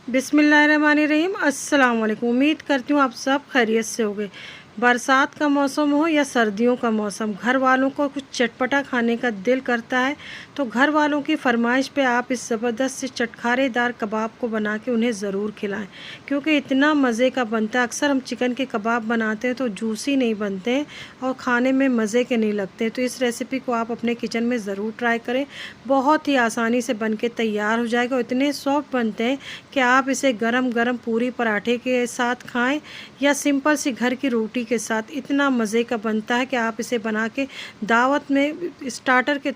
बिस्मिल्लाहिर्रहमानिर्रहीम। अस्सलाम वालेकुम। उम्मीद करती हूँ आप सब खैरियत से होंगे। बरसात का मौसम हो या सर्दियों का मौसम, घर वालों को कुछ चटपटा खाने का दिल करता है तो घर वालों की फरमाइश पे आप इस ज़बरदस्त से चटखारेदार कबाब को बना के उन्हें ज़रूर खिलाएं, क्योंकि इतना मज़े का बनता है। अक्सर हम चिकन के कबाब बनाते हैं तो जूसी नहीं बनते हैं और खाने में मज़े के नहीं लगते। तो इस रेसिपी को आप अपने किचन में ज़रूर ट्राई करें। बहुत ही आसानी से बन के तैयार हो जाएगा और इतने सॉफ्ट बनते हैं कि आप इसे गरम गरम पूरी पराठे के साथ खाएं या सिंपल सी घर की रोटी के साथ। इतना मज़े का बनता है कि आप इसे बना के दावत में स्टार्टर के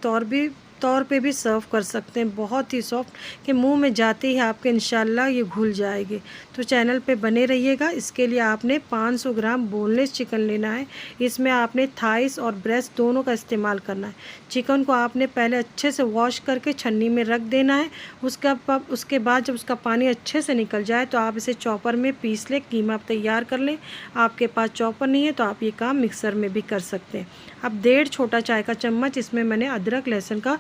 तौर पे भी सर्व कर सकते हैं। बहुत ही सॉफ्ट कि मुंह में जाते ही आपके इंशाल्लाह ये घुल जाएगी। तो चैनल पे बने रहिएगा। इसके लिए आपने 500 ग्राम बोनलेस चिकन लेना है। इसमें आपने थाइस और ब्रेस्ट दोनों का इस्तेमाल करना है। चिकन को आपने पहले अच्छे से वॉश करके छन्नी में रख देना है। उसके बाद जब उसका पानी अच्छे से निकल जाए तो आप इसे चॉपर में पीस लें, कीमा तैयार कर लें। आपके पास चॉपर नहीं है तो आप ये काम मिक्सर में भी कर सकते हैं। अब 1.5 छोटा चाय का चम्मच इसमें मैंने अदरक लहसुन का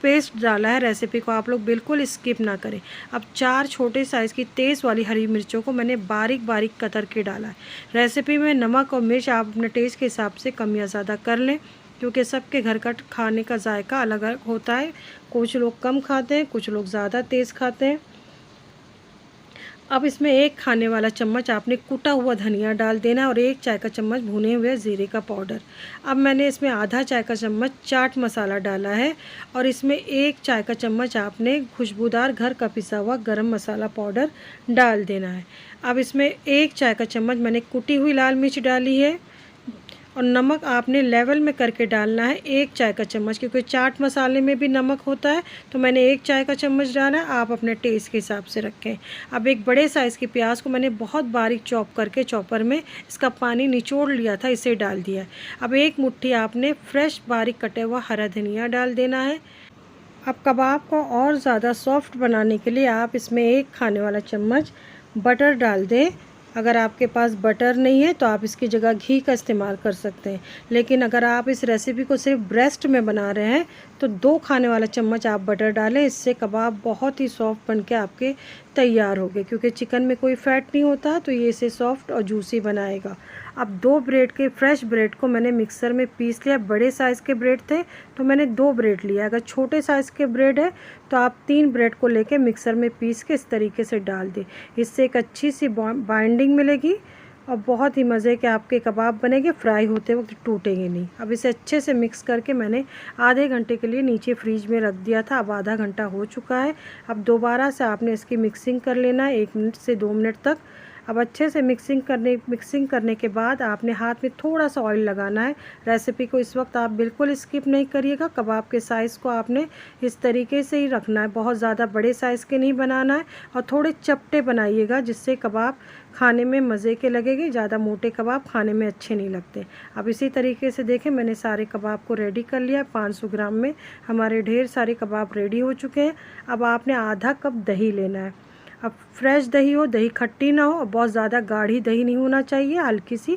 पेस्ट डाला है। रेसिपी को आप लोग बिल्कुल स्किप ना करें। अब 4 छोटे साइज़ की तेज़ वाली हरी मिर्चों को मैंने बारीक बारीक कतर के डाला है। रेसिपी में नमक और मिर्च आप अपने टेस्ट के हिसाब से कम या ज़्यादा कर लें, क्योंकि सबके घर का खाने का जायका अलग अलग होता है। कुछ लोग कम खाते हैं, कुछ लोग ज़्यादा तेज़ खाते हैं। अब इसमें 1 खाने वाला चम्मच आपने कुटा हुआ धनिया डाल देना और 1 चाय का चम्मच भुने हुए ज़ीरे का पाउडर। अब मैंने इसमें आधा चाय का चम्मच चाट मसाला डाला है और इसमें 1 चाय का चम्मच आपने खुशबूदार घर का पिसा हुआ गरम मसाला पाउडर डाल देना है। अब इसमें 1 चाय का चम्मच मैंने कुटी हुई लाल मिर्च डाली है और नमक आपने लेवल में करके डालना है 1 चाय का चम्मच, क्योंकि चाट मसाले में भी नमक होता है। तो मैंने 1 चाय का चम्मच डाला है, आप अपने टेस्ट के हिसाब से रखें। अब एक बड़े साइज़ की प्याज को मैंने बहुत बारीक चॉप करके चॉपर में इसका पानी निचोड़ लिया था, इसे डाल दिया है। अब 1 मुट्ठी आपने फ्रेश बारीक कटा हुआ हरा धनिया डाल देना है। अब कबाब को और ज़्यादा सॉफ्ट बनाने के लिए आप इसमें 1 खाने वाला चम्मच बटर डाल दें। अगर आपके पास बटर नहीं है तो आप इसकी जगह घी का इस्तेमाल कर सकते हैं, लेकिन अगर आप इस रेसिपी को सिर्फ ब्रेस्ट में बना रहे हैं तो 2 खाने वाला चम्मच आप बटर डालें। इससे कबाब बहुत ही सॉफ्ट बन के आपके तैयार हो गए, क्योंकि चिकन में कोई फ़ैट नहीं होता तो ये इसे सॉफ्ट और जूसी बनाएगा। अब 2 ब्रेड के फ्रेश ब्रेड को मैंने मिक्सर में पीस लिया। बड़े साइज़ के ब्रेड थे तो मैंने 2 ब्रेड लिया। अगर छोटे साइज़ के ब्रेड है तो आप 3 ब्रेड को लेके मिक्सर में पीस के इस तरीके से डाल दें। इससे एक अच्छी सी बाइंडिंग मिलेगी और बहुत ही मज़े के आपके कबाब बनेंगे। फ्राई होते वक्त टूटेंगे नहीं। अब इसे अच्छे से मिक्स करके मैंने आधे घंटे के लिए नीचे फ्रीज में रख दिया था। अब आधा घंटा हो चुका है। अब दोबारा से आपने इसकी मिक्सिंग कर लेना है 1 मिनट से 2 मिनट तक। अब अच्छे से मिक्सिंग करने के बाद आपने हाथ में थोड़ा सा ऑयल लगाना है। रेसिपी को इस वक्त आप बिल्कुल स्किप नहीं करिएगा। कबाब के साइज़ को आपने इस तरीके से ही रखना है, बहुत ज़्यादा बड़े साइज़ के नहीं बनाना है और थोड़े चपटे बनाइएगा, जिससे कबाब खाने में मज़े के लगेंगे। ज़्यादा मोटे कबाब खाने में अच्छे नहीं लगते। अब इसी तरीके से देखें, मैंने सारे कबाब को रेडी कर लिया। 500 ग्राम में हमारे ढेर सारे कबाब रेडी हो चुके हैं। अब आपने आधा कप दही लेना है। अब फ्रेश दही हो, दही खट्टी ना हो और बहुत ज़्यादा गाढ़ी दही नहीं होना चाहिए, हल्की सी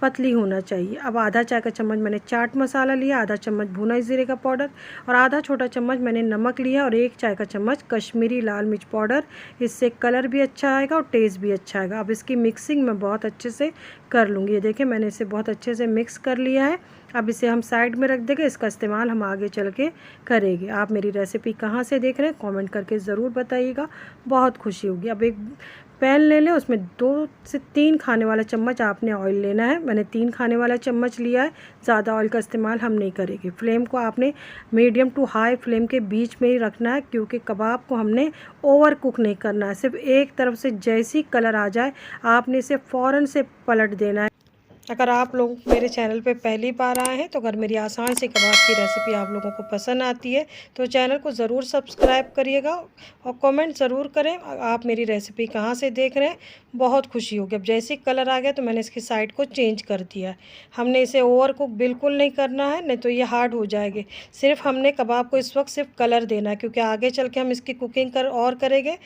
पतली होना चाहिए। अब आधा चाय का चम्मच मैंने चाट मसाला लिया, आधा चम्मच भुना जीरे का पाउडर और आधा छोटा चम्मच मैंने नमक लिया और 1 चाय का चम्मच कश्मीरी लाल मिर्च पाउडर। इससे कलर भी अच्छा आएगा और टेस्ट भी अच्छा आएगा। अब इसकी मिक्सिंग मैं बहुत अच्छे से कर लूँगी। ये देखें, मैंने इसे बहुत अच्छे से मिक्स कर लिया है। अब इसे हम साइड में रख देंगे, इसका इस्तेमाल हम आगे चल के करेंगे। आप मेरी रेसिपी कहाँ से देख रहे हैं कमेंट करके ज़रूर बताइएगा, बहुत खुशी होगी। अब एक पैन ले लें, उसमें 2 से 3 खाने वाला चम्मच आपने ऑयल लेना है। मैंने 3 खाने वाला चम्मच लिया है, ज़्यादा ऑयल का इस्तेमाल हम नहीं करेंगे। फ्लेम को आपने मीडियम टू हाई फ्लेम के बीच में ही रखना है, क्योंकि कबाब को हमने ओवर कुक नहीं करना है। सिर्फ एक तरफ से जैसी कलर आ जाए आपने इसे फ़ौरन से पलट देना है। अगर आप लोग मेरे चैनल पे पहली बार आए हैं तो अगर मेरी आसान से कबाब की रेसिपी आप लोगों को पसंद आती है तो चैनल को ज़रूर सब्सक्राइब करिएगा और कमेंट ज़रूर करें आप मेरी रेसिपी कहाँ से देख रहे हैं। बहुत खुशी होगी। अब जैसे कलर आ गया तो मैंने इसकी साइड को चेंज कर दिया है। हमने इसे ओवर कुक बिल्कुल नहीं करना है, नहीं तो ये हार्ड हो जाएगी। सिर्फ हमने कबाब को इस वक्त सिर्फ कलर देना है, क्योंकि आगे चल के हम इसकी कुकिंग करेंगे,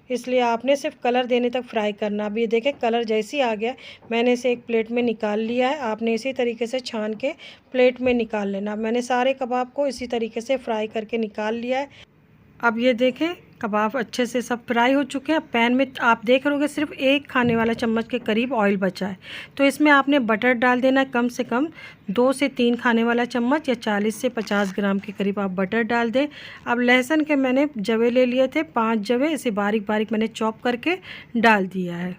इसलिए आपने सिर्फ कलर देने तक फ्राई करना। अब ये देखें, कलर जैसे ही आ गया मैंने इसे एक प्लेट में निकाल लिया है। आपने इसी तरीके से छान के प्लेट में निकाल लेना। मैंने सारे कबाब को इसी तरीके से फ्राई करके निकाल लिया है। अब ये देखें कबाब अच्छे से सब फ्राई हो चुके हैं। पैन में आप देख रहे होगे सिर्फ 1 खाने वाला चम्मच के करीब ऑयल बचा है। तो इसमें आपने बटर डाल देना है कम से कम 2 से 3 खाने वाला चम्मच या 40 से 50 ग्राम के करीब आप बटर डाल दें। अब लहसुन के मैंने जवे ले लिए थे, 5 जवे, इसे बारीक बारीक मैंने चॉप करके डाल दिया है।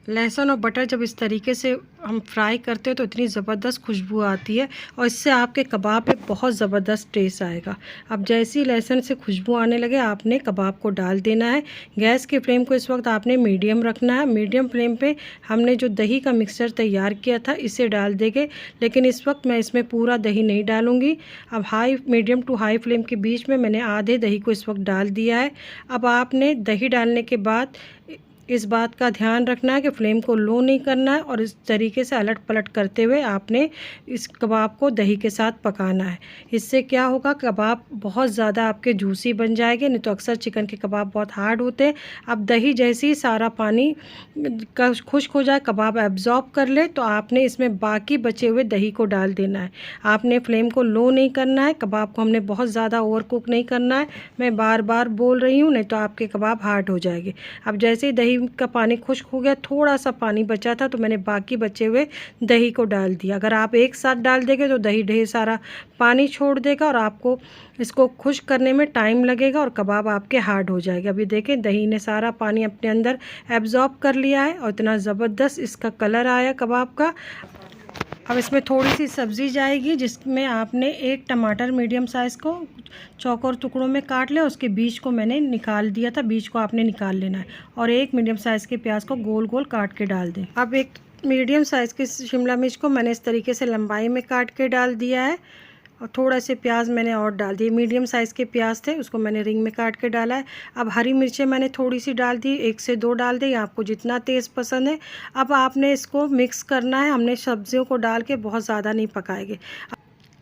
लहसुन और बटर जब इस तरीके से हम फ्राई करते हैं तो इतनी ज़बरदस्त खुशबू आती है और इससे आपके कबाब पे बहुत ज़बरदस्त टेस्ट आएगा। अब जैसे ही लहसुन से खुशबू आने लगे आपने कबाब को डाल देना है। गैस की फ्लेम को इस वक्त आपने मीडियम रखना है। मीडियम फ्लेम पे हमने जो दही का मिक्सचर तैयार किया था इसे डाल देंगे, लेकिन इस वक्त मैं इसमें पूरा दही नहीं डालूँगी। अब मीडियम टू हाई फ्लेम के बीच में मैंने आधे दही को इस वक्त डाल दिया है। अब आपने दही डालने के बाद इस बात का ध्यान रखना है कि फ्लेम को लो नहीं करना है और इस तरीके से अलट पलट करते हुए आपने इस कबाब को दही के साथ पकाना है। इससे क्या होगा, कबाब बहुत ज़्यादा आपके जूसी बन जाएंगे, नहीं तो अक्सर चिकन के कबाब बहुत हार्ड होते हैं। अब दही जैसे ही सारा पानी का खुश्क हो जाए, कबाब एब्जॉर्ब कर ले, तो आपने इसमें बाकी बचे हुए दही को डाल देना है। आपने फ्लेम को लो नहीं करना है, कबाब को हमने बहुत ज़्यादा ओवर कुक नहीं करना है। मैं बार बार बोल रही हूँ, नहीं तो आपके कबाब हार्ड हो जाएंगे। अब जैसे ही दही का पानी खुश्क हो गया, थोड़ा सा पानी बचा था तो मैंने बाकी बचे हुए दही को डाल दिया। अगर आप एक साथ डाल देंगे तो दही ढेर सारा पानी छोड़ देगा और आपको इसको खुश्क करने में टाइम लगेगा और कबाब आपके हार्ड हो जाएगा। अभी देखें दही ने सारा पानी अपने अंदर एब्जॉर्ब कर लिया है और इतना ज़बरदस्त इसका कलर आया कबाब का। अब इसमें थोड़ी सी सब्ज़ी जाएगी, जिसमें आपने 1 टमाटर मीडियम साइज़ को चौकोर टुकड़ों में काट लिया, उसके बीज को मैंने निकाल दिया था, बीज को आपने निकाल लेना है। और 1 मीडियम साइज़ के प्याज को गोल गोल काट के डाल दें। अब 1 मीडियम साइज़ की शिमला मिर्च को मैंने इस तरीके से लंबाई में काट के डाल दिया है और थोड़ा से प्याज मैंने और डाल दिए। मीडियम साइज़ के प्याज थे, उसको मैंने रिंग में काट के डाला है। अब हरी मिर्चें मैंने थोड़ी सी डाल दी, 1 से 2 डाल दी, आपको जितना तेज़ पसंद है। अब आपने इसको मिक्स करना है, हमने सब्जियों को डाल के बहुत ज़्यादा नहीं पकाएंगे।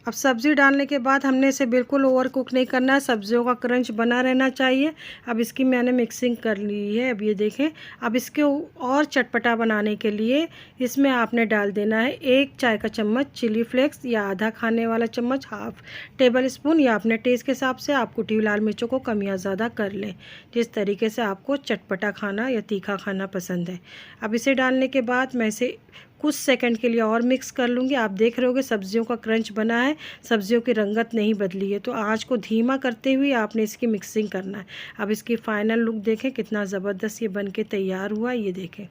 अब सब्ज़ी डालने के बाद हमने इसे बिल्कुल ओवर कुक नहीं करना है, सब्जियों का क्रंच बना रहना चाहिए। अब इसकी मैंने मिक्सिंग कर ली है। अब ये देखें, अब इसके और चटपटा बनाने के लिए इसमें आपने डाल देना है 1 चाय का चम्मच चिली फ्लेक्स या आधा खाने वाला चम्मच, 1/2 टेबल स्पून, या अपने टेस्ट के हिसाब से आप कुटी हुई लाल मिर्चों को कम या ज़्यादा कर लें, जिस तरीके से आपको चटपटा खाना या तीखा खाना पसंद है। अब इसे डालने के बाद मैं इसे कुछ सेकंड के लिए और मिक्स कर लूँगी। आप देख रहे होगे सब्जियों का क्रंच बना है, सब्जियों की रंगत नहीं बदली है। तो आँच को धीमा करते हुए आपने इसकी मिक्सिंग करना है। अब इसकी फ़ाइनल लुक देखें, कितना ज़बरदस्त ये बन के तैयार हुआ, ये देखें।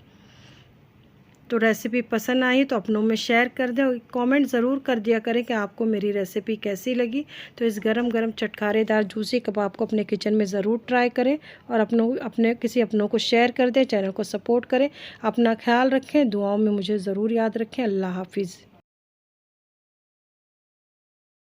तो रेसिपी पसंद आई तो अपनों में शेयर कर दें और कमेंट ज़रूर कर दिया करें कि आपको मेरी रेसिपी कैसी लगी। तो इस गरम गरम चटखारेदार जूसी कबाब को अपने किचन में ज़रूर ट्राई करें और अपने किसी अपनों को शेयर कर दें, चैनल को सपोर्ट करें। अपना ख्याल रखें, दुआओं में मुझे ज़रूर याद रखें। अल्लाह हाफिज़।